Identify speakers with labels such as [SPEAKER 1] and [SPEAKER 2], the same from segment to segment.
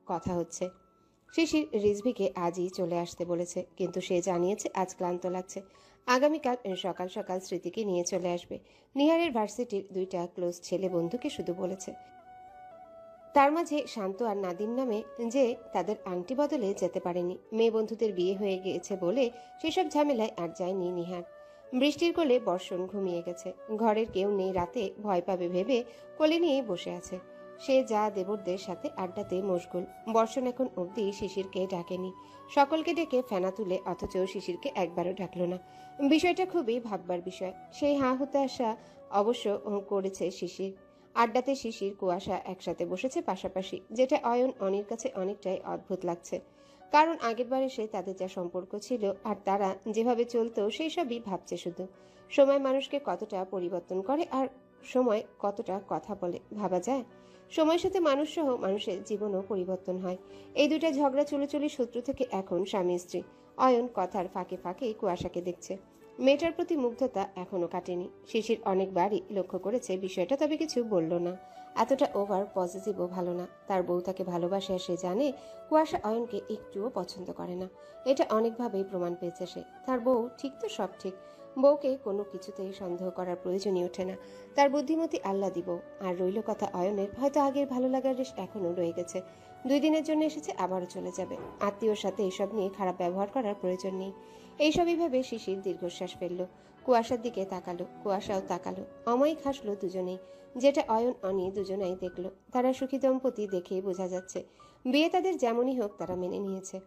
[SPEAKER 1] কথা হচ্ছে। শিশির রিজভিকে আজই চলে আসতে বলেছে, কিন্তু সে জানিয়েছে আজ ক্লান্ত লাগছে, আগামীকাল সকাল সকাল স্মৃতিকে নিয়ে চলে আসবে। নিহারের ভার্সিটির দুইটা ক্লোজ ছেলে বন্ধুকে শুধু বলেছে। তার মাঝে শান্ত আর নাদিম নামে যে তাদের আংটি বদলে যেতে পারেনি। মেয়ে বন্ধুদের বিয়ে হয়ে গিয়েছে বলে সেসব ঝামেলায় আর যায়নি নিহার। বৃষ্টির কোলে বর্ষণ ঘুমিয়ে গেছে। ঘরের কেউ নেই, রাতে ভয় পাবে ভেবে কোলে নিয়ে বসে আছে। সে যা দেবরদের সাথে আড্ডাতে মশগুল। বর্ষণ এখন অবধি শিশিরকে ডাকেনি। সকলকে ডেকে ফেনা তুলে, অথচ শিশিরকে একবারও ডাকলো না। বিষয়টা খুবই ভাববার বিষয়। সেই হা হতে আসা অবশ্য করেছে শিশির। আড্ডাতে শিশির কুয়াশা একসাথে বসেছে পাশাপাশি, যেটা অয়ন অনির কাছে অনেকটাই অদ্ভুত লাগছে। কারণ আগেরবার এসে তাদের যা সম্পর্ক ছিল আর তারা যেভাবে চলতো সেই সবই ভাবছে শুধু। সময় মানুষকে কতটা পরিবর্তন করে আর সময় কতটা কথা বলে ভাবা যায়। সময়ের সাথে মানুষ সহ মানুষের জীবনও পরিবর্তন হয়। এই দুইটা ঝগড়া চুলোচুলি শত্রু থেকে এখন স্বামী স্ত্রী। অয়ন কথার ফাঁকে ফাঁকে কুয়াশাকে দেখছে। মেয়েটার প্রতি মুগ্ধতা এখনো কাটেনি। শিশির অনেকবারই লক্ষ্য করেছে বিষয়টা, তবে কিছু বলল না। এতটা ওভার পজিটিভও ভালো না। তার বউ তাকে ভালোবাসে আর সে জানে কুয়াশা অয়নকে একটুও পছন্দ করে না। এটা অনেকভাবেই প্রমাণ পেয়েছে সে। তার বউ ঠিক তো সব ঠিক। বউকে কোনো কিছুতেই সন্দেহ করার প্রয়োজনই ওঠে না। তার বুদ্ধিমতী আল্লাহ দিব। আর রইল কথা অয়নের, হয়তো আগের ভালো লাগার রেশ এখনো রয়ে গেছে। 2 দিনের জন্য এসেছে, আবারও চলে যাবে। আত্মীয়র সাথে এসব নিয়ে খারাপ ব্যবহার করার প্রয়োজন নেই। এইসবই ভেবে শিশির দীর্ঘশ্বাস ফেলল। কুয়াশার দিকে তাকালো, কুয়াশাও তাকালো। অমায়িক হাসলো দুজনেই, যেটা অয়ন অনি দুজনাই দেখলো। তারা সুখী দম্পতি দেখেই বোঝা যাচ্ছে। বিয়ে তাদের যেমনই হোক তারা মেনে নিয়েছে।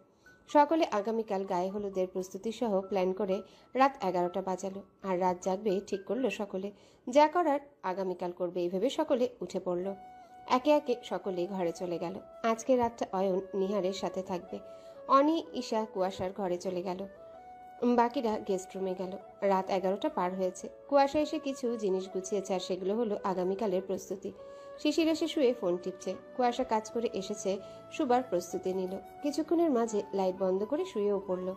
[SPEAKER 1] সকলে আগামীকাল গায়ে হলুদের প্রস্তুতি সহ প্ল্যান করে রাত 11টা বাজালো। আর রাত জাগবে ঠিক করলো সকলে। যা করার আগামীকাল করবে এই ভেবে সকলে উঠে পড়ল। একে একে সকলেই ঘরে চলে গেল। আজকে রাতটা অয়ন নিহারের সাথে থাকবে। অনি, ঈশা কুয়াশার ঘরে চলে গেল। বাকিরা গেস্ট রুমে গেল। রাত 11টা পার হয়েছে। কুয়াশা এসে কিছু জিনিস গুছিয়েছে, আর সেগুলো হলো আগামীকালের প্রস্তুতি। শিশির এসে শুয়ে ফোন টিপছে। কুয়াশা কাজ করে এসেছে, শুবার প্রস্তুতি নিল। কিছুক্ষণের মাঝে লাইট বন্ধ করে শুয়েও পড়ল।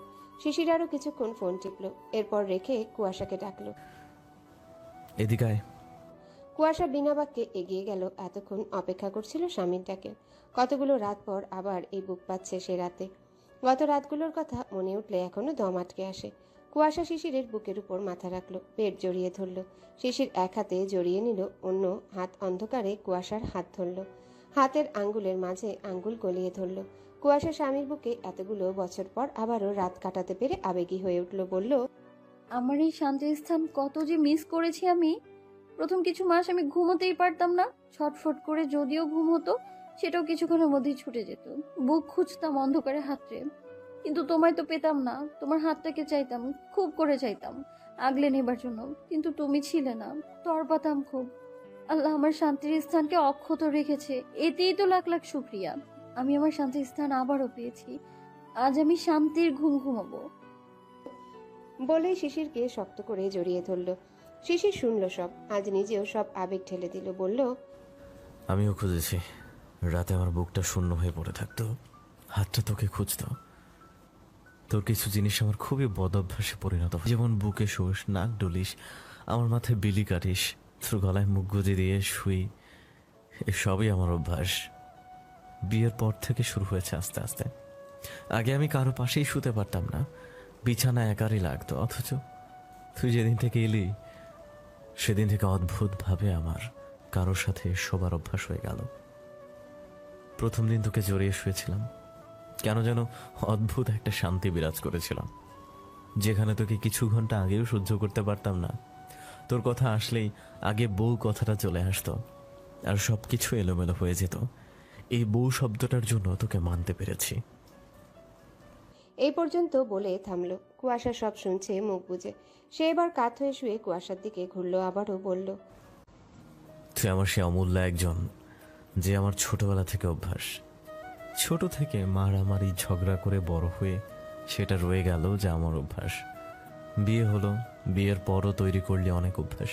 [SPEAKER 1] শিশির আরো কিছুক্ষণ ফোন টিপল, এরপর রেখে কুয়াশাকে ডাকলো।
[SPEAKER 2] এদিকে আয়।
[SPEAKER 1] কুয়াশা বিনা বাক্যে এগিয়ে গেল। এতক্ষণ অপেক্ষা করছিল স্বামীর ডাকে। কতগুলো রাত পর আবার এই বুক পাচ্ছে সে রাতে। গত রাতগুলোর কথা মনে উঠলে এখনো দম আটকে আসে। কুয়াশা শিশিরের বুকের উপর মাথা রাখলো, পেট জড়িয়ে ধরল। শিশির এক হাতে জড়িয়ে নিল, অন্য হাত অন্ধকারে কুয়াশার হাত ধরল। হাতের আঙ্গুলের মাঝে আঙ্গুল গলিয়ে ধরল। কুয়াশা স্বামীর বুকে এতগুলো বছর পর আবারও রাত কাটাতে পেরে আবেগী হয়ে উঠল। বলল,
[SPEAKER 3] আমার এই শান্তির স্থান কত যে মিস করেছি আমি। প্রথম কিছু মাস আমি ঘুমোতেই পারতাম না। ছটফট করে যদিও ঘুম হতো, সেটাও কিছুক্ষণের মধ্যেই ছুটে যেত। বুক খুঁজতাম অন্ধকারে হাতড়ে, কিন্তু তোমায় তো পেতাম না। তোমার হাতটাকে চাইতাম, খুব করে চাইতাম আগলে নেবার জন্য, কিন্তু তুমি ছিলে না। তড়পাতাম খুব। আল্লাহ আমার শান্তির স্থানকে অক্ষত রেখেছে, এতেই তো লাখ লাখ শুক্রিয়া। আমি আমার শান্তির স্থান আবারও পেয়েছি। আজ আমি শান্তির ঘুম ঘুমাবো।
[SPEAKER 1] বলেই শিশিরকে শক্ত করে জড়িয়ে ধরল। শিশির শুনল সব, আজ নিজেও সব আবেগ ঠেলে দিল। বলল,
[SPEAKER 2] আমিও খুঁজেছি। রাতে আমার বুকটা শূন্য হয়ে পড়ে থাকতো, হাতটা তোকে খুঁজতো। তোর কিছু জিনিস আমার খুবই বদ অভ্যাসে পরিণত হয়। যেমন বুকে শোস, নাক ডলিস, আমার মাথায় বিলি কাটিস, তোর গলায় মুখ গুজে দিয়ে শুই। এসবই আমার অভ্যাস। বিয়ের পর থেকে শুরু হয়েছে আস্তে আস্তে। আগে আমি কারো পাশেই শুতে পারতাম না, বিছানা একারই লাগতো। অথচ তুই যেদিন থেকে এলি সেদিন থেকে অদ্ভুতভাবে আমার কারোর সাথে শোবার অভ্যাস হয়ে গেল। প্রথম দিন তোকে জড়িয়ে শুয়েছিলাম, কেন যেন অদ্ভুত একটা শান্তি বিরাজ করেছিলাম, যেখানে তোকে কিছু ঘন্টা আগেও সহ্য করতে পারতাম না। তোর কথা আসলেই আগে বউ কথাটা চলে আসতো, আর সবকিছু এলোমেলো হয়ে যেত। এই বউ শব্দটার জন্য তোকে মানতে পেরেছি।
[SPEAKER 1] এই পর্যন্ত বলে থামলো। কুয়াশা সব শুনছে মুখ বুজে। সে এবার কাত হয়ে শুয়ে কুয়াশার দিকে ঘুরলো, আবারও বলল,
[SPEAKER 2] তুই আমার সে অমূল্য একজন, যে আমার ছোটবেলা থেকে অভ্যাস। ছোট থেকে মারামারি ঝগড়া করে বড় হয়ে সেটা রয়ে গেল যে আমার অভ্যাস। বিয়ে হলো, বিয়ের পরও তৈরি করলি অনেক অভ্যাস।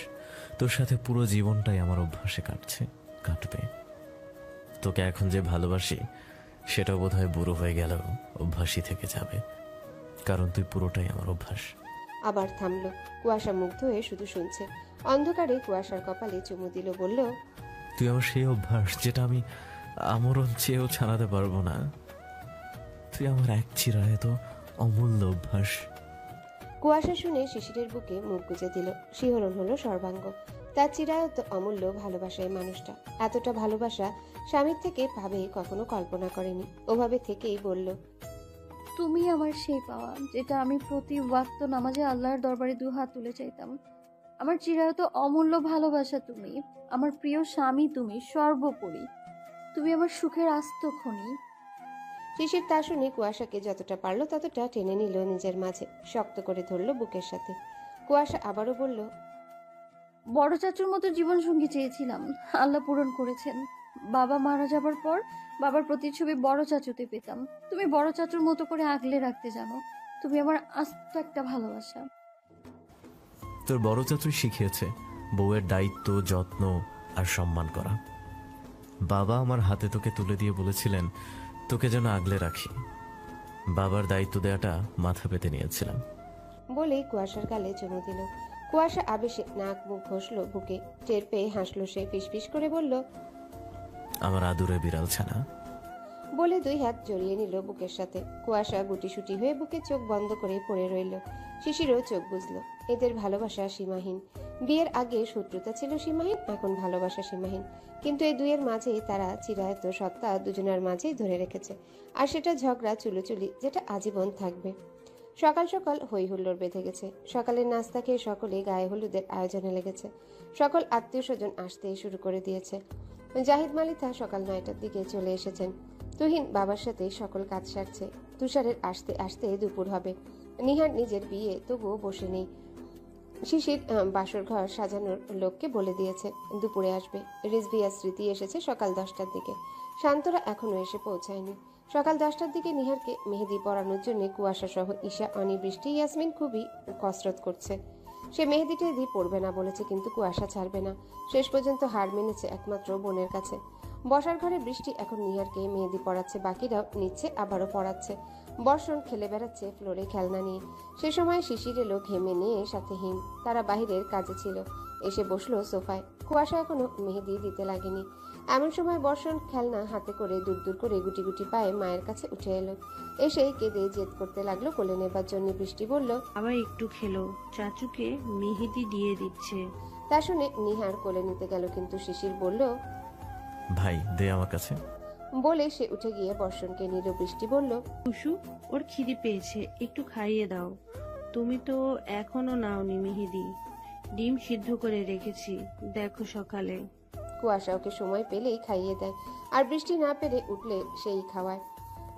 [SPEAKER 2] তোর সাথে পুরো জীবনটাই আমার অভ্যাসে কাটছে, কাটবে। তোকে এখন যে ভালোবাসি সেটা বোধহয় বুড়ো হয়ে গেলেও অভ্যাসই থেকে যাবে, কারণ তুই পুরোটাই আমার অভ্যাস।
[SPEAKER 1] আবার থামলো। কুয়াশা মুগ্ধ হয়ে শুধু শুনছে। অন্ধকারে কুয়াশার কপালে চুমু দিল, বলল,
[SPEAKER 2] তুই আমার সেই অভ্যাস যেটা আমি আমরণ চেয়েও ছাড়াতে পারবো না। তুই আমার এক চিরায়ত অমূল্য অভ্যাস।
[SPEAKER 1] কুয়াশা শুনে শিশিরের বুকে মুখ গুজে দিল। শিহরণ হলো সর্বাঙ্গ। তার চিরায়ত অমূল্য ভালোবাসা এই মানুষটা এতটা ভালোবাসা স্বামীর থেকে পাবে কখনো কল্পনা করেনি। ওভাবে থেকেই বলল,
[SPEAKER 3] তুমি আমার সেই পাওয়া, যেটা আমি প্রতি ওয়াক্ত নামাজে আল্লাহর দরবারে দুহাত তুলে চাইতাম। আমার চিরায়ত অমূল্য ভালোবাসা তুমি, আমার প্রিয় স্বামী তুমি, সর্বোপরি তুমি আমার সুখের আস্ত খনি।
[SPEAKER 1] শিশির তা শুনে কুয়াশাকে যতটা পারল ততটা টেনে নিল নিজের মাঝে, শক্ত করে ধরল বুকের সাথে। কুয়াশা আবারও বলল,
[SPEAKER 3] বড় চাচুর মতো জীবনসঙ্গী চেয়েছিলাম, আল্লাহ পূরণ করেছেন। বাবা মারা যাবার পর বাবার প্রতিচ্ছবি বড় চাচুতে পেতাম। তুমি বড় চাচুর মতো করে আগলে রাখতে জানো। তুমি আমার আস্ত একটা ভালোবাসা।
[SPEAKER 2] তোর বড় চাচুই শিখিয়েছে বউয়ের দায়িত্ব, যত্ন আর সম্মান করা। বাবা আমার হাতে তোকে তুলে দিয়ে বলেছিলেন তোকে যেন আগলে রাখি। বাবার দায়িত্ব দেওয়াটা মাথা পেতে নিয়েছিলাম।
[SPEAKER 1] বলেই কুয়াশার গালে চুমু দিল। কুয়াশা আবেশে নাক মুখ ঘষল বুকে, টের পেয়ে হাসলো সে, ফিসফিস করে বলল,
[SPEAKER 2] আমার আদুরে বিড়াল ছানা।
[SPEAKER 1] বলে দুই হাত জড়িয়ে নিল বুকের সাথে। কুয়াশা গুটিসুটি হয়ে বুকে চোখ বন্ধ করে পড়ে রইল। শিশিরও চোখ বুঝলো। এদের ভালোবাসা সীমাহীন। বিয়ের আগে শত্রুতা ছিল সীমাহীন, এখন ভালোবাসা সীমাহীন। কিন্তু এই দুইয়ের মাঝেই তারা চিরায়ত সত্তা দুজনের মাঝেই ধরে রেখেছে। আর সেটা ঝগড়া চুলোচুলি, যেটা আজীবন থাকবে। সকাল সকাল হই হুল্লোড় বেঁধে গেছে। সকালের নাস্তা খেয়ে সকলে গায়ে হলুদের আয়োজনে লেগেছে। সকল আত্মীয় স্বজন আসতে শুরু করে দিয়েছে। জাহিদ মালিথা সকাল 9টার দিকে চলে এসেছেন। তুহিন বাবার সাথে সকল কাজ সারছে। তুষারের আসতে আসতে দুপুর হবে। নিহার নিজের বিয়ে, তবুও বসে নেই। শিশির বাসর ঘর সাজানোর লোককে বলে দিয়েছে দুপুরে আসবে। রিজভিয়া স্মৃতি এসেছে সকাল 10টার দিকে। শান্তরা এখনো এসে পৌঁছায়নি। সকাল 10টার দিকে নিহারকে মেহেদি পরানোর জন্য কুয়াশা সহ ঈশা, অনি, বৃষ্টি, ইয়াসমিন খুবই কসরত করছে। সে মেহেদি টেহেদি পড়বে না বলেছে, কিন্তু কুয়াশা ছাড়বে না। শেষ পর্যন্ত হার মেনেছে একমাত্র বোনের কাছে। বসার ঘরে বৃষ্টি এখন নিহারকে মেহেদি পড়াচ্ছে, বাকিরাও নিচ্ছে আবারও পড়াচ্ছে। বর্ষণ খেলে বেড়াচ্ছে ফ্লোরে খেলনা নিয়ে। সে সময় শিশির এলো ঘেমে নিয়ে, সাথে হিম। তারা বাহিরের কাজে ছিল। এসে বসলো সোফায়। কুয়াশা এখনো মেহেদি দিতে লাগেনি। এমন সময় বর্ষণ খেলনা হাতে করে দূর দূর করে গুটি গুটি পায়ে মায়ের কাছে উঠে এলো। এসেই কেঁদে জেদ করতে লাগলো কোলে নেবার জন্য। বৃষ্টি বলল,
[SPEAKER 4] আবার একটু খেলো, চাচুকে মেহেদি দিয়ে দিচ্ছে।
[SPEAKER 1] তা শুনে নিহার কোলে নিতে গেল, কিন্তু শিশির বলল,
[SPEAKER 2] ভাই দে আমার কাছে।
[SPEAKER 1] বলে সে উঠে গিয়ে বর্ষণকে নিল। বৃষ্টি বলল,
[SPEAKER 4] টুসু, ওর খিদে পেয়েছে, একটু খাইয়ে দাও। তুমি তো এখনো নাওনি মেহেদি। ডিম সিদ্ধ করে রেখেছি, দেখো সকালে।
[SPEAKER 1] কুয়াশা ওকে সময় পেলেই খাইয়ে দেয়, আর বৃষ্টি না পেরে উঠলে সেই খাওয়ায়।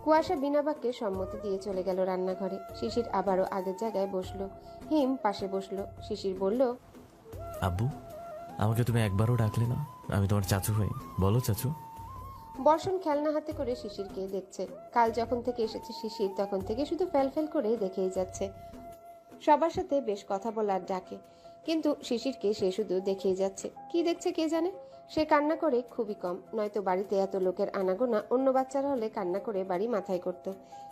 [SPEAKER 1] কুয়াশা বিনা বাক্যে সম্মতি দিয়ে চলে গেল রান্নাঘরে। শিশির আবারও আগের জায়গায় বসলো। হিম পাশে বসলো। শিশির বলল,
[SPEAKER 2] আব্বু, আমাকে তুমি একবারও ডাকলে না? আমি তোমার চাচু হই, বলো চাচু।
[SPEAKER 1] বর্ষণ খেলনা হাতে করে শিশিরকে দেখছে। কাল যখন থেকে এসেছে শিশির, তখন থেকে শুধু ফ্যাল করে দেখেই যাচ্ছে। সবার সাথে বেশ কথা বলার ডাকে, কিন্তু শিশিরকে সে শুধু দেখেই যাচ্ছে। কি দেখছে কে জানে। সে কান্না করে খুবই কম, নয়তো বাড়িতে এত লোকের আনাগোনা, অন্য বাচ্চারা হলে কান্না করে বাড়ি মাথায় করত।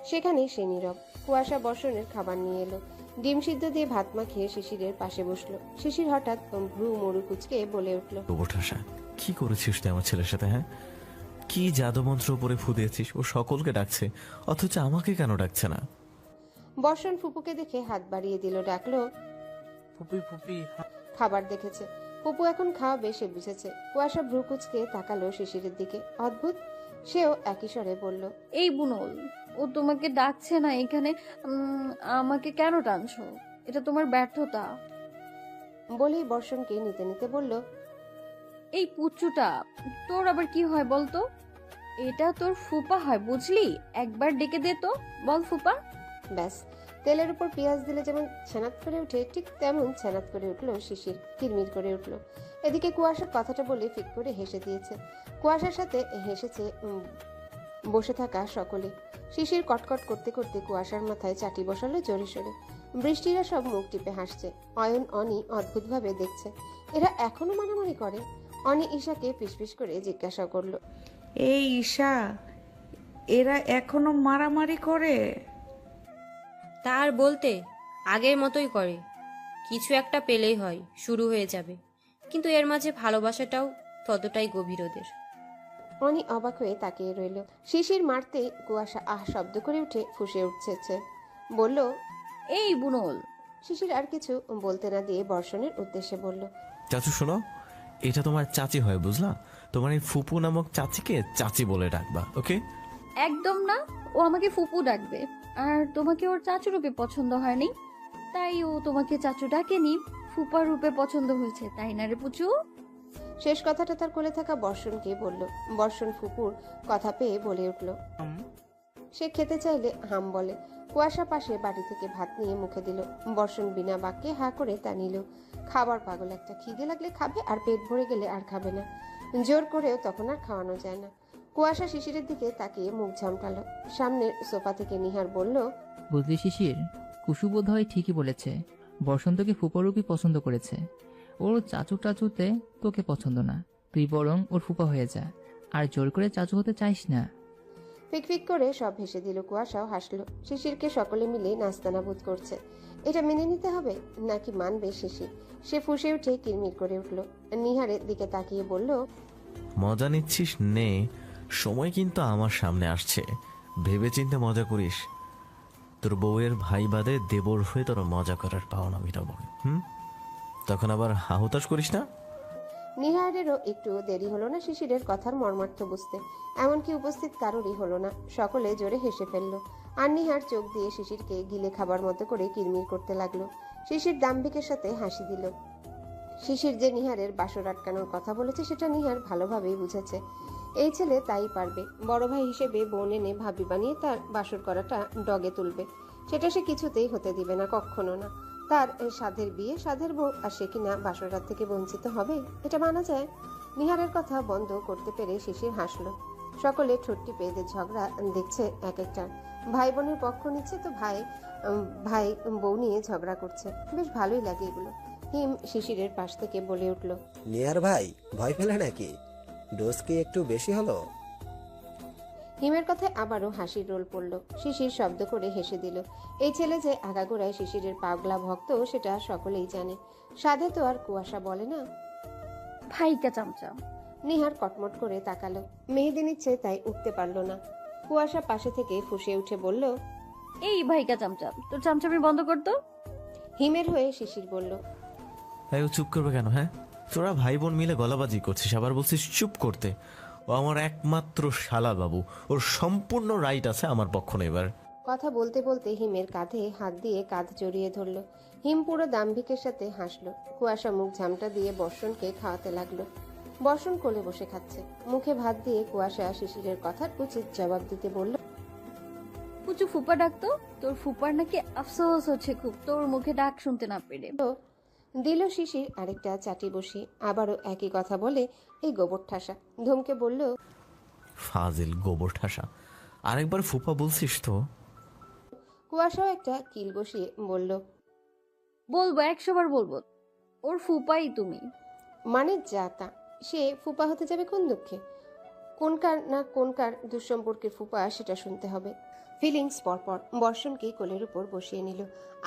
[SPEAKER 1] সেখানে সে নীরব। কুয়াশা বর্ষণের খাবার নিয়ে এলো। ডিম সিদ্ধ দিয়ে ভাত মাখিয়ে শিশিরের পাশে বসলো। শিশির হঠাৎ ভ্রু মরু কুচকে বলে উঠল,
[SPEAKER 2] ওঠাসা কি করেছিস তুই আমার ছেলের সাথে? হ্যাঁ, কি জাদুমন্ত্র উপরে ফু দিয়েছিস? ও সকলকে ডাকছে, অথচ আমাকে কেন ডাকছে না?
[SPEAKER 1] বর্ষণ ফুপুকে দেখে হাত বাড়িয়ে দিল, ডাকলো,
[SPEAKER 5] ফুপি ফুপি।
[SPEAKER 1] খাবার দেখেছে। ফুপু এখন খাওয়াবে সে বুঝেছে। কুয়াশা ভ্রু কুচকে তাকালো শিশিরের দিকে। অদ্ভুত, সেও একই স্বরে বলল,
[SPEAKER 3] এই বুনল, ও তোমাকে ডাকছে না এখানে। আমাকে কেন টানছো? এটা তোমার ব্যর্থতা।
[SPEAKER 1] বলেই বর্ষণকে নিতে নিতে বলল,
[SPEAKER 3] এই পুচ্চুটা তোর আবার কি হয় বলতো? এটা তোর ফুপা হয় বুঝলি? একবার ডেকে দে তো, বল ফুপা।
[SPEAKER 1] ব্যাস, তেলের উপর পেঁয়াজ দিলে যেমন ছানাত করে উঠে, ঠিক তেমন ছানাত করে উঠলো শিশির, কিরমির করে উঠলো। এদিকে কুয়াশার কথাটা বলে ফিক করে হেসে দিয়েছে। কুয়াশার সাথে হেসেছে বসে থাকা সকলে। শিশির কটকট করতে করতে কুয়াশার মাথায় চাটি বসালো জোরে সোরে। বৃষ্টিরা সব মুখ টিপে হাসছে। অয়ন, অনি অদ্ভুতভাবে দেখছে। এরা এখনো মারামারি করে। অনি ঈশাকে ফিসফিস করে জিজ্ঞাসা করলো,
[SPEAKER 6] এই ঈশা, এরা এখনো মারামারি করে?
[SPEAKER 7] তার বলতে আগের মতোই করে, কিছু একটা পেলেই হয়, শুরু হয়ে যাবে, কিন্তু এর মাঝে ভালোবাসাটাও ততটাই গভীর ওদের।
[SPEAKER 1] অনি অবাক হয়ে তাকিয়ে রইল। শিশির মারতে কুয়াশা আহ শব্দ করে উঠে ফুঁসে উঠছে, বলল।
[SPEAKER 3] এই বুনল,
[SPEAKER 1] শিশির আর কিছু বলতে না দিয়ে বর্ষণের উদ্দেশ্যে বলল।
[SPEAKER 2] চাচু শোনো, এটা তোমার চাচি হয় বুঝলা? তোমার এই ফুপু নামক চাচিকে চাচি বলে ডাকবা, ওকে?
[SPEAKER 3] একদম না। ও আমাকে ফুপু ডাকবে। আর তোমাকে ওর চাচু রূপে পছন্দ হয়নি, তাই ও তোমাকে চাচু ডাকেনি, ফুপা রূপে পছন্দ হয়েছে, তাই না রে পুচু?
[SPEAKER 1] শেষ কথাটা তার কোলে থাকা বর্ষণকে বলল। বর্ষণ ফুপুর কথা পেয়ে বলে উঠল। সে খেতে চাইলে হাম বলে। কুয়াশা পাশে বাড়ি থেকে ভাত নিয়ে মুখে দিল। বর্ষণ বিনা বাক্যে হা করে তা নিল। খাবার পাগল একটা, খিদে লাগলে খাবে আর পেট ভরে গেলে আর খাবে না। জোর করেও তখন আর খাওয়ানো যায় না। কুয়াশা শিশিরের দিকে তাকিয়ে মুখ ঝামটালো। সামনের সোফা থেকে নিহার বলল।
[SPEAKER 8] বুঝলি শিশির, কুসু বোধ হয় ঠিকই বলেছে, বসন্তকে ফুপারূপী পছন্দ করেছে। ওর চাচু টাচুতে তোকে পছন্দ না, তুই বরং ওর ফুপা হয়ে যা, আর জোর করে চাচু হতে চাইস না।
[SPEAKER 1] ফিকফিক করে সব হেসে দিল। কুয়াশাও হাসলো। শিশিরকে সকলে মিলে নাস্তানা বোধ করছে। এটা মেনে নিতে হবে নাকি মানবে শিশির? সে ফুঁসে উঠে কিরমির করে উঠল। নিহারের দিকে তাকিয়ে বলল।
[SPEAKER 2] মজা নিচ্ছিস নে, সময় কিন্তু আমার সামনে আসছে, ভেবে চিন্তে মজা করিস। তোর বউয়ের ভাই বাদে দেবর হয়ে তোর মজা করার পাওনা মিটাবো। তখন আবার হাহুতাশ করিস না।
[SPEAKER 1] নিহারেরও একটু দেরি হলো না শিশিরের কথার মর্মার্থ বুঝতে। এমনকি উপস্থিত কারোরই হলো না। সকলে জোরে হেসে ফেলল। আর নিহার চোখ দিয়ে শিশিরকে গিলে খাবার মতো করে কিরমির করতে লাগলো। শিশির দাম্ভিকের সাথে হাসি দিল। শিশির যে নিহারের বাসর আটকানোর কথা বলেছে সেটা নিহার ভালোভাবেই বুঝেছে। এই ছেলে তাই পারবে। বড় ভাই হিসেবে বোন এনে ভাবি বানিয়ে তার বাসর করাটা ডগে তুলবে। সেটা সে কিছুতেই হতে দিবে না, কখনো না। তার সাধের বিয়ে, সাধের বউ, আর সে কিনা বাসরাত থেকে বঞ্চিত হবে? এটা মানা যায়? নিহারের কথা বন্ধ করতে পেরে শিশির হাসলো। সকলে ঠোঁটটি পেয়ে ঝগড়া দেখছে এক একটা। ভাই বোনের পক্ষ নিচ্ছে তো ভাই বউ নিয়ে ঝগড়া করছে। বেশ ভালোই লাগে এগুলো। হিম শিশিরের পাশ থেকে বলে উঠল।
[SPEAKER 9] নিয়ার ভাই ভয় পেলে নাকি? ডোজ কি একটু বেশি হলো?
[SPEAKER 1] হিমের কথায় আবারও হাসির রোল পড়ল। শিশির শব্দ করে হেসে দিল। এই ছেলে যে আগাগোড়ায় শিশিরের পাগলা ভক্ত সেটা সকলেই জানে। সাধে তো আর কুয়াশা বলে না।
[SPEAKER 3] ভাইকা চামচা।
[SPEAKER 1] নিহার কটমট করে তাকালো। মেহেদি নিচ্ছে তাই উঠতে পারল না। কুয়াশা পাশে থেকে ফুঁসে উঠে বলল।
[SPEAKER 3] এই ভাইকা চামচা, তোর চামচামি বন্ধ করতো।
[SPEAKER 1] হিমের হয়ে শিশির বলল।
[SPEAKER 2] ও চুপ করবে কেন? হ্যাঁ, তোরা ভাই বোন মিলে গলাবাজি করছিস, আবার বলছিস চুপ করতে। ও আমার একমাত্র শালা বাবু, ওর সম্পূর্ণ রাইট আছে আমার পক্ষ নেবার।
[SPEAKER 1] কথা বলতে বলতে হিমের কাঁধে হাত দিয়ে কাঁধ জড়িয়ে ধরল। হিম পুরো দাম্ভিকের সাথে হাসলো। কুয়াশা মুখ ঝামটা দিয়ে বর্ষণকে খাওয়াতে লাগলো। বর্ষণ কোলে বসে খাচ্ছে, মুখে ভাত দিয়ে। কুয়াশা শিশিরের কথার উচিত জবাব দিতে বলল।
[SPEAKER 3] পুচু ফুপা ডাকতো, তোর ফুপার নাকি আফসোস হচ্ছে খুব তোর মুখে ডাক শুনতে না পেরে।
[SPEAKER 1] দিল শিশির আরেকটা চাটি বসি। আবারও একই কথা বলে এই গোবর ঠাসা। ধমকে বলল।
[SPEAKER 2] ফাজিল গোবর ঠাসা, আরেকবার ফুপা বলছিস তো?
[SPEAKER 1] কুয়াশাও একটা কিল বসিয়ে বলল।
[SPEAKER 3] বলবো, 100 বার বলবো, ওর ফুপাই তুমি।
[SPEAKER 1] মানে যা তা, সে ফুপা হতে যাবে কোন দুঃখে? কোনকার না কোনকার দুঃসম্পর্কের ফুপা সেটা শুনতে হবে। ফিলিংস পরপর বর্ষণকে কোলের উপর বসিয়ে নিল।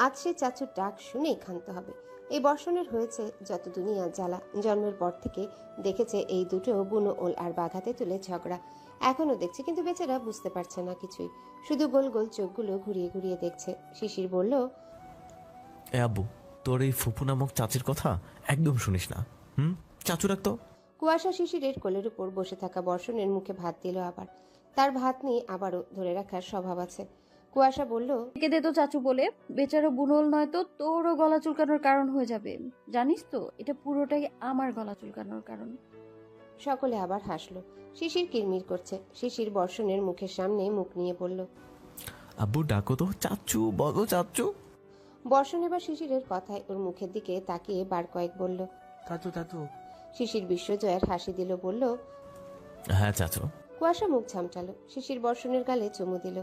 [SPEAKER 1] আজ সে চাচুর ডাক শুনেই ক্ষান্ত হবে। এই বর্ষণের হয়েছে যত দুনিয়া জ্বালা। জন্মের পর থেকে দেখেছে এই দুটো বুনো ওল আর বাঘাতে তুলে ঝগড়া। এখনো দেখছে, কিন্তু বেচারা বুঝতে পারছে না কিছুই। শুধু গোল গোল চোখগুলো ঘুরিয়ে ঘুরিয়ে দেখছে। শিশির বলল।
[SPEAKER 2] এ আব্বু, তোর এই ফুপু নামক চাচির কথা একদম শুনিস না। চাচু রাখতো।
[SPEAKER 1] কুয়াশা শিশিরের কোলের উপর বসে থাকা বর্ষণের মুখে ভাত দিল আবার। তার ভাত নিয়ে আবারও ধরে রাখার স্বভাব আছে। কুয়াশা বলল।
[SPEAKER 3] কে দে তো চাচু বলে, বেচারো বুনল নয় তো তোরও গলা চুলকানোর কারণ হয়ে যাবে। জানিস তো, এটা পুরোটাই আমার গলা চুলকানোর কারণ।
[SPEAKER 1] সকলে আবার হাসলো। শিশির কিরমির করছে। শিশির বর্ষণের মুখের সামনে মুখ নিয়ে বলল।
[SPEAKER 2] আব্বু ডাকো তো, চাচু বলো চাচু।
[SPEAKER 1] বর্ষণ এবার শিশিরের কথায় ওর মুখের দিকে তাকিয়ে বার কয়েক বলল।
[SPEAKER 5] চাচু চাচু।
[SPEAKER 1] শিশির বিশ্বজয়ের হাসি দিল, বলল।
[SPEAKER 2] হ্যাঁ চাচু।
[SPEAKER 1] কুয়াশা মুখ ঝামটালো। শিশির বর্ষণের গালে চুমু দিল।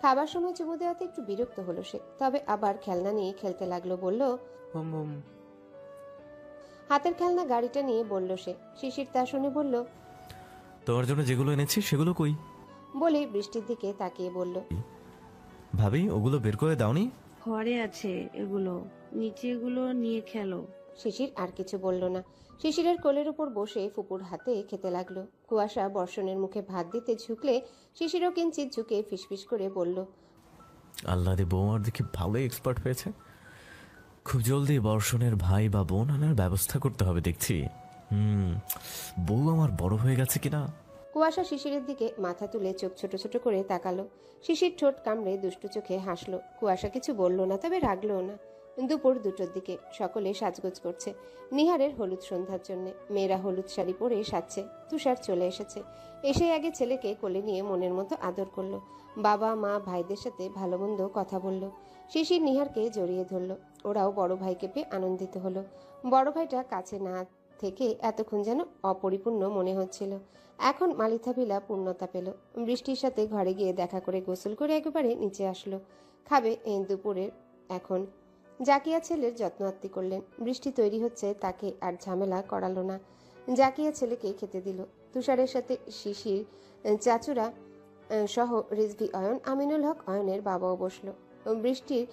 [SPEAKER 1] খাবার সময় চুমু দেওয়াতে একটু বিরক্ত হলো সে, তবে আবার খেলনা নিয়ে খেলতে লাগলো। বলল।
[SPEAKER 5] Boom boom.
[SPEAKER 1] হাতের খেলনা গাড়িটা নিয়ে বলল সে। শিশির তা শুনে বলল।
[SPEAKER 2] তোমার জন্য যেগুলো এনেছি সেগুলো কই?
[SPEAKER 1] বলে বৃষ্টির দিকে তাকিয়ে বলল।
[SPEAKER 2] ভাবি, ওগুলো বের করে দাওনি?
[SPEAKER 4] ঘরে আছে এগুলো, নিচে এগুলো নিয়ে খেলো।
[SPEAKER 1] শিশির আর কিছু বলল না। শিশিরের কোলের উপর বসে ফুপুর হাতে খেতে লাগলো। কুয়াশা বর্ষণের মুখে ভাত দিতে ঝুঁকলে শিশিরও কিঞ্চিত ঝুঁকে ফিসফিস করে বলল,
[SPEAKER 2] আল্লাহ দি বৌমার দেখে ভালোই এক্সপার্ট হয়েছে। খুব জলদি বর্ষণের ভাই বা বোন আনার ব্যবস্থা করতে হবে দেখছি। বউ আমার বড় হয়ে গেছে কিনা।
[SPEAKER 1] কুয়াশা শিশিরের দিকে মাথা তুলে চোখ ছোট ছোট করে তাকালো। শিশির ঠোঁট কামড়ে দুষ্টু চোখে হাসলো। কুয়াশা কিছু বলল না, তবে রাগলো না। দুপুর 2টোর দিকে সকলে সাজগোজ করছে নিহারের হলুদ সন্ধ্যার জন্য। মেয়েরা হলুদ শাড়ি পরে সাজছে। তুষার চলে এসেছে। এসে আগে ছেলেকে কোলে নিয়ে মনের মতো আদর করলো। বাবা মা ভাইদের সাথে ভালো মন্দ কথা বলল। শিশির নিহারকে জড়িয়ে ধরলো। ওরাও বড় ভাইকে পেয়ে আনন্দিত হলো। বড় ভাইটা কাছে না থেকে এতক্ষণ যেন অপরিপূর্ণ মনে হচ্ছিল। এখন মালিথা ভিলা পূর্ণতা পেল। বৃষ্টির সাথে ঘরে গিয়ে দেখা করে গোসল করে একেবারে নিচে আসলো। খাবে দুপুরের। এখন জাকিয়া ছেলের যত্ন আত্তি করলেন। বৃষ্টি তৈরি হচ্ছে, তাকে আর ঝামেলা করালো না। জাকিয়া ছেলেকে খেতে দিল। তুষারের সাথে শিশির, চাচুরা সহ রিজভি অয়ন, আমিনুল হক অয়নের বাবাও বসলো। বৃষ্টির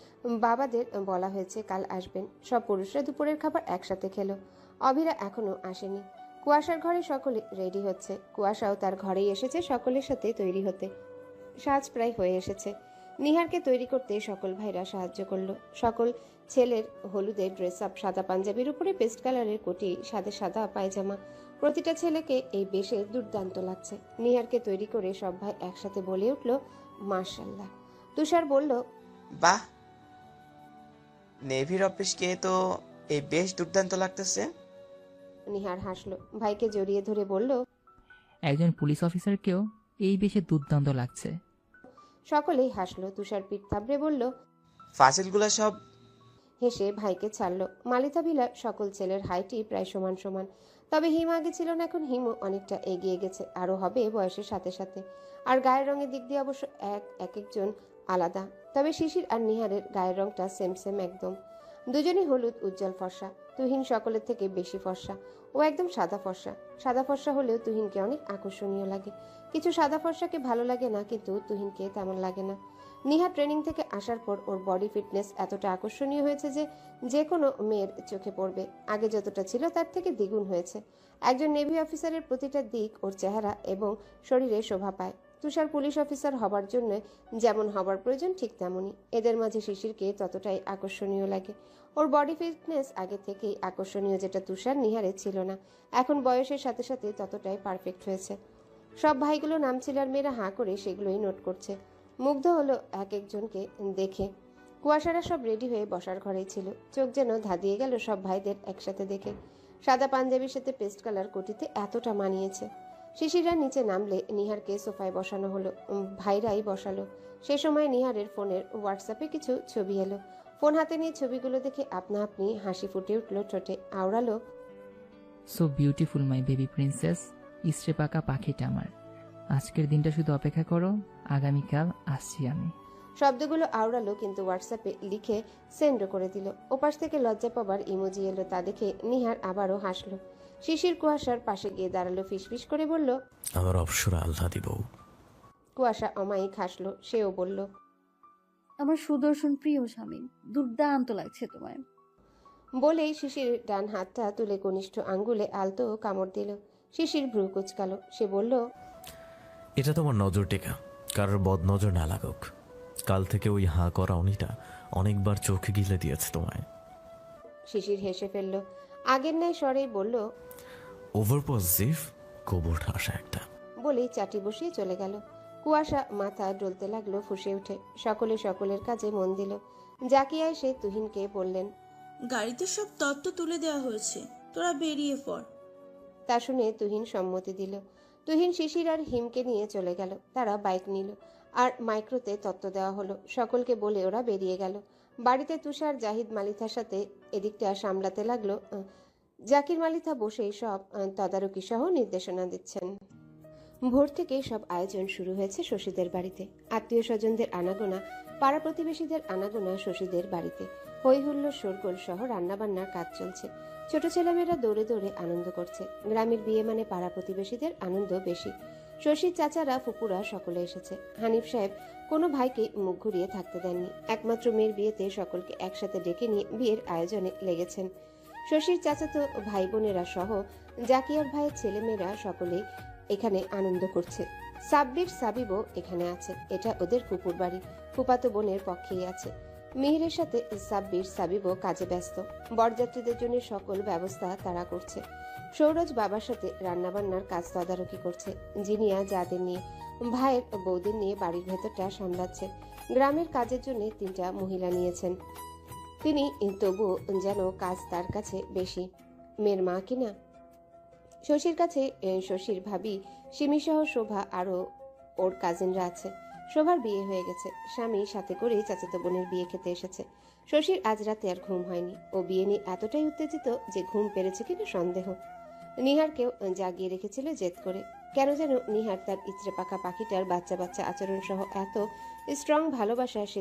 [SPEAKER 1] বাবাদের বলা হয়েছে কাল আসবেন। সব পুরুষরা দুপুরের খাবার একসাথে খেলো। অভিরা এখনো আসেনি। কুয়াশার ঘরে সকলে রেডি হচ্ছে। কুয়াশাও তার ঘরেই এসেছে সকলের সাথে তৈরি হতে। সাজ প্রায় হয়ে এসেছে। নিহারকে তৈরি করতে সকল ভাইরা সাহায্য করলো। সকল ছেলের হলুদের ড্রেস আপ, সাদা পাঞ্জাবির উপরে পেস্ট কালারের কোটি, সাদা সাদা পায়জামা। প্রতিটা ছেলেকে এই বেশে দুর্দান্ত লাগছে। নিহারকে তৈরি করে সব ভাই একসাথে বলে উঠল, মাশাল্লাহ। তুষার বলল,
[SPEAKER 5] বাহ, নেভির অফিসকে তো এই বেশ দুর্দান্ত লাগতেছে।
[SPEAKER 1] নিহার হাসলো, ভাইকে জড়িয়ে ধরে বলল,
[SPEAKER 8] একজন পুলিশ অফিসারকেও এই বেশে দুর্দান্ত লাগছে।
[SPEAKER 1] সকলেই হাসলো। তুষার পিঠ থাবড়ে বলল,
[SPEAKER 5] ফাজিলগুলা সব।
[SPEAKER 1] হেসে ভাইকে ছাড়লো। মালিতা ভিলা সকল ছেলের হাইটই প্রায় সমান সমান। তবে হিম আগে ছিল না, এখন হিমও অনেকটা এগিয়ে গেছে, আরো হবে বয়সের সাথে সাথে। আর গায়ের রঙের দিক দিয়ে অবশ্য এক একজন আলাদা। তবে শিশির আর নিহারের গায়ের রংটা সেম সেম একদম। দুজনই হলুদ, উজ্জ্বল ফর্সা। তুহিন সকলের থেকে বেশি ফর্সা। ও একদম সাদা ফর্সা। সাদা ফর্সা হলেও তুহিনকে অনেক আকর্ষণীয় লাগে। কিছু সাদা ফর্সাকে ভালো লাগে না, কিন্তু তুহিনকে তেমন লাগে না। নিহার ট্রেনিং থেকে আসার পর ওর বডি ফিটনেস এতটা আকর্ষণীয় হয়েছে যে যে কোনো মেয়ের চোখে পড়বে। আগে যতটা ছিল তার থেকে দ্বিগুণ হয়েছে। একজন নেভি অফিসারের প্রতিটা দিক ওর চেহারা এবং শরীরে শোভা পায়। তুষার পুলিশ অফিসার হবার জন্য যেমন হবার প্রয়োজন, ঠিক তেমনই এদের মাঝে শিশিরকে ততটাই আকর্ষণীয় লাগে। ওর বডি ফিটনেস আগে থেকেই আকর্ষণীয়, যেটা তুষার নিহারে ছিল না। এখন বয়সের সাথে সাথে ততটাই পারফেক্ট হয়েছে। সব ভাইগুলো নামছিল আর মেয়েরা হাঁ করে সেগুলোই নোট করছে। মুগ্ধ হলো এক একজনকে দেখে। কুয়াশারা সব রেডি হয়ে বসার ঘরেই ছিল। চোখ যেন ধাঁধিয়ে গেল সব ভাইদের একসাথে দেখে। সাদা পাঞ্জাবির সাথে পেস্ট কালার কোটিতে এতটা মানিয়েছে। শিশিরা নিচে নামলে নিহারকে সোফায় বসানো হলো। ভাইরাই বসালো। সে সময় নিহারের ফোনের হোয়াটসঅ্যাপে কিছু ছবি এলো। ফোন হাতে নিয়ে ছবিগুলো দেখে আপনা আপনি হাসি ফুটে উঠল ঠোঁটে। আওড়ালো,
[SPEAKER 8] so beautiful my baby princess, ইস্ত্রে পাকা পাখিটা আমার। আজকের দিনটা শুধু অপেক্ষা করো, আগামীকাল আসছি আমি।
[SPEAKER 1] শব্দগুলো আওড়ালো, কিন্তু হোয়াটসঅ্যাপে লিখে সেন্ডও করে দিল। ওপাশ থেকে লজ্জা পাবার ইমোজি এলো। তা দেখে নিহার আবারও হাসলো। শিশির কুয়াশার পাশে গিয়ে দাঁড়ালো, ফিসফিস করে বলল,
[SPEAKER 2] আমার অপসরা আল্লাহ দি বউ।
[SPEAKER 1] কুয়াশা অমায়িক হাসলো। সেও বলল,
[SPEAKER 3] আমার সুদর্শন প্রিয় স্বামী, দুর্দান্ত লাগছে তোমায়।
[SPEAKER 1] বলেই শিশির ডান হাতটা তুলে কনিষ্ঠ আঙ্গুলে আলতো কামড় দিল। শিশির ভ্রু কুচকালো। সে বলল,
[SPEAKER 2] এটা তোমার নজর টেকা, কারোর বদ নজর না লাগুক। কাল থেকে ওই হাঁ করা অনিটা অনেকবার চোখে গিলে দিয়েছে তোমায়।
[SPEAKER 1] শিশির হেসে ফেলল। আগের ন্যায় স্বরেই বলল,
[SPEAKER 2] ওভার পজিটিভ গোবর ঠাসা একটা।
[SPEAKER 1] বলেই চাটি বসিয়ে চলে গেল। কুয়াশা মাথা ডলতে লাগলো, ফুঁসে উঠে। সকলে সকলের কাজে মন দিল। জাকিয়া এসে তুহিনকে বললেন,
[SPEAKER 10] গাড়িতে সব তত্ত্ব তুলে দেওয়া হয়েছে, তোরা বেরিয়ে পড়।
[SPEAKER 1] তা শুনে তুহিন সম্মতি দিল। তুহিন শিশির আর হিমকে নিয়ে চলে গেল। তারা বাইক নিল আর মাইক্রোতে তত্ত্ব দেওয়া হলো। সকলকে বলে ওরা বেরিয়ে গেল। বাড়িতে তুষার, জাহিদ মালিথার সাথে এদিকটা সামলাতে লাগলো। জাকির মালিথা বসেই সব তদারকি সহ নির্দেশনা দিচ্ছেন। ভোর থেকে সব আয়োজন শুরু হয়েছে শশীদের বাড়িতে। আত্মীয় স্বজনদের আনাগোনা, পাড়া প্রতিবেশীদের আনাগোনা শশীদের বাড়িতে। হই হুল্লোড়, শোরগোল সহ রান্নাবান্নার কাজ চলছে। ছোট ছেলেমেয়েরা দৌড়ে দৌড়ে আনন্দ করছে। গ্রামের বিয়ে মানে পাড়া প্রতিবেশীদের আনন্দ বেশি। শশীর চাচারা ফুপুরা সকলে এসেছে। হানিফ সাহেব কোনো ভাইকে মুখ ঘুরিয়ে থাকতে দেননি। একমাত্র মেয়ের বিয়েতে সকলকে একসাথে ডেকে নিয়ে বিয়ের আয়োজনে লেগেছেন। শশীর চাচাতো ভাই বোনেরা সহ জাকিয়ার ভাইয়ের ছেলেমেয়েরা সকলেই এখানে আনন্দ করছে। সাব্বির সাবিবও এখানে আছে। এটা ওদের ফুপুর বাড়ি, ফুপাতো বোনের পক্ষেই আছে। মিহিরের সাথে সাব্বির সাবিবও কাজে ব্যস্ত। বরযাত্রীদের জন্য সকল ব্যবস্থা তারা করছে। সৌরজ বাবার সাথে রান্নাবান্নার কাজ তদারকি করছে। জিনিয়া যাদের নিয়ে, ভাইয়ের বৌদের নিয়ে বাড়ির ভেতরটা সামলাচ্ছে। গ্রামের কাজের জন্য 3টা মহিলা নিয়েছেন তিনি, তবুও যেন কাজ তার কাছে বেশি। মেয়ের মা কিনা। শশীর কাছে শশীর ভাবি সিমিসহ শোভা আরো ওর কাজিনরা আছে। শোভার বিয়ে হয়ে গেছে, স্বামী সাথে করেই চাচাতো বোনের বিয়ে খেতে এসেছে। শশীর আজ রাতে আর ঘুম হয়নি। ও বিয়ে নিয়ে এতটাই উত্তেজিত যে ঘুম পেরেছে কিনা সন্দেহ। নিহারকেও জাগিয়ে রেখেছিল জেদ করে। কেন যেন নিহার তার ইচড়ে পাকা পাখিটার বাচ্চা বাচ্চা আচরণ সহ এত স্ট্রং ভালোবাসা সে